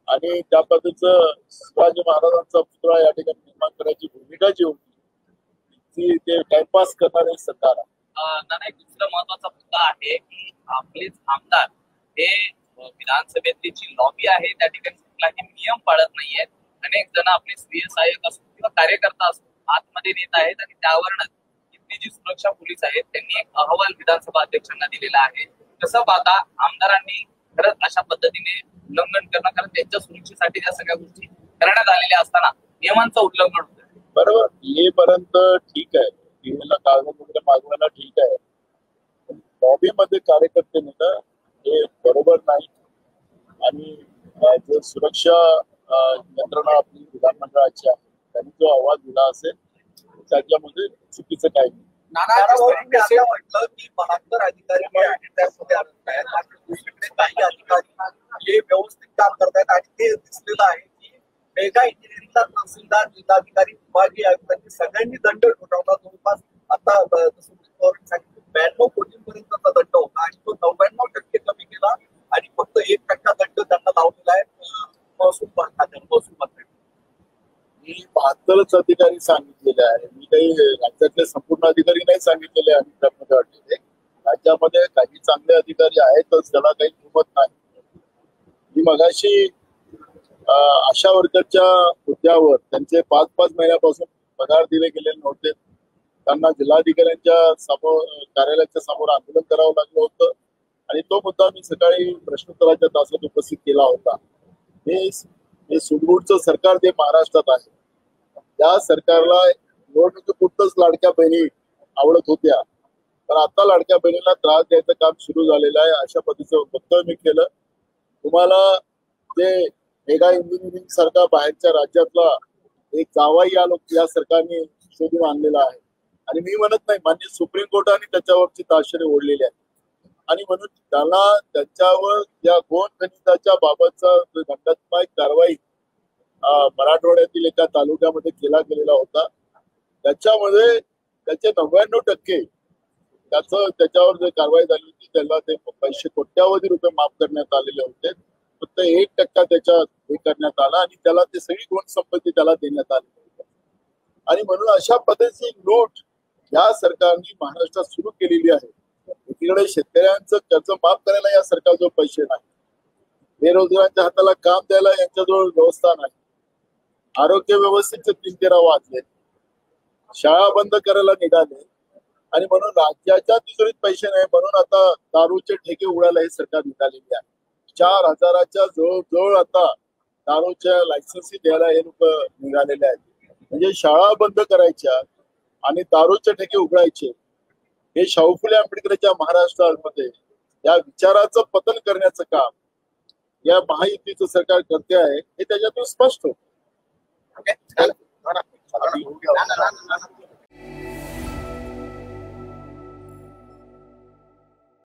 आणि त्या पद्धतीचं शिवाजी महाराजांचा पुतळा या ठिकाणी निर्माण करायची भूमिका जी होती ती ते टाइमपास करणारे सरकार आहे. एक दुसरा महत्वाचा मुद्दा आहे की आपलेच आमदार हे विधानसभेतली जी लॉबी आहे त्या ठिकाणी कुठलाही नियम पाळत नाहीये. अनेक जण आपले स्वीय सहाय्यक असो किंवा कार्यकर्ता असो आतमध्ये नेत आहेत आणि त्यावरच इथली जी सुरक्षा पोलीस आहेत त्यांनी एक अहवाल विधानसभा अध्यक्षांना दिलेला आहे. कसं पाहता आमदारांनी खरंच अशा पद्धतीने उल्लंघन करणं, कारण त्यांच्या सुरक्षेसाठी ज्या सगळ्या गोष्टी करण्यात आलेल्या असताना नियमांचं उल्लंघन होतं. बरोबर, येईपर्यंत ठीक आहे, टीव्हीला कागदपत्र मागवायला ठीक आहे, लॉबीमध्ये कार्यकर्ते नेणं हे बरोबर नाही. आणि जर सुरक्षा यंत्रणा आपली विधानमंडळाची आहे त्यांनी जो अहवाल दिला असेल त्याच्यामध्ये चुकीचं काही नाही. म्हटलं की 72 अधिकारी त्यामध्ये आहेत, दुसरीकडे काही अधिकारी हे व्यवस्थित काम करतायत आणि ते दिसलेलं आहे की मेगा इंजिनिअरिंगचा तहसीलदार, जिल्हाधिकारी, विभागीय आयुक्तांनी सगळ्यांनी दंड ठोठावला. जवळपास आता 92 कोटींपर्यंतचा दंड होता आणि तो 99% कमी केला आणि फक्त 1% दंड त्यांना लावलेला आहे महसूल मंत्री. मी 72च अधिकारी सांगितलेले आहे, मी काही राज्यातले संपूर्ण अधिकारी नाही सांगितलेले आणि त्यामध्ये वाटलेले राज्यामध्ये काही चांगले अधिकारी आहेतच, त्याला काही किंमत नाही. मी मगाशी आशा वर्करच्या मुद्द्यावर त्यांचे 5-5 महिन्यापासून पगार दिले गेलेले नव्हते, त्यांना जिल्हाधिकाऱ्यांच्या समोर कार्यालयाच्या समोर आंदोलन करावं लागलं होतं आणि तो मुद्दा मी सकाळी प्रश्नोत्तराच्या तासात उपस्थित केला होता. हे सुदूरचं सरकार जे महाराष्ट्रात आहे त्या सरकारला निवडणुकीपुरतच लाडक्या बहिणी आवडत होत्या, पण आता लाडक्या बहिणीला त्रास द्यायचं काम सुरू झालेलं आहे. अशा पद्धतीचं वक्तव्य मी केलं. तुम्हाला जे मेगा इंजिनिअरिंग सारखा बाहेरच्या राज्यातला एक जावाई या सरकारने शोधून आणलेला आहे आणि मी म्हणत नाही, मान्य सुप्रीम कोर्टाने त्याच्यावरची ताशेरे ओढलेली आहे आणि म्हणून त्याला त्याच्यावर या गोंड खनिजाच्या बाबतचा दंडात्मक कारवाई मराठवाड्यातील एका तालुक्यामध्ये केला गेलेला होता. त्याच्यामध्ये त्याचे 99% त्याच्यावर जे कारवाई झाली होती त्याला ते पैसे कोट्यावधी रुपये माफ करण्यात आलेले होते. फक्त 1% त्याच्यात हे करण्यात आला आणि त्याला ते सगळी गोंड संपत्ती त्याला देण्यात आली होती. आणि म्हणून अशा पद्धतीची लूट या सरकारने महाराष्ट्रात सुरू केलेली आहे. एकीकडे शेतकऱ्यांचं कर्ज माफ करायला या सरकारजवळ पैसे नाही, बेरोजगारांच्या हाताला काम द्यायला यांच्याजवळ व्यवस्था नाही, आरोग्य व्यवस्थेचे 3-13 वाजले, शाळा बंद करायला निघाले आणि म्हणून राज्याच्या तिजोरीत पैसे नाही म्हणून आता दारूचे ठेके उडायला हे सरकार निघालेली आहे. 4,000च्या जवळ आता दारूच्या लायसन्स द्यायला हे लोक निघालेले आहेत. म्हणजे शाळा बंद करायच्या आणि दारूचे ठेके उघडायचे. हे शाहू फुले आंबेडकरच्या महाराष्ट्रामध्ये या विचाराचं पतन करण्याचं काम या महायुतीचं सरकार करते आहे हे त्याच्यातून स्पष्ट होतं.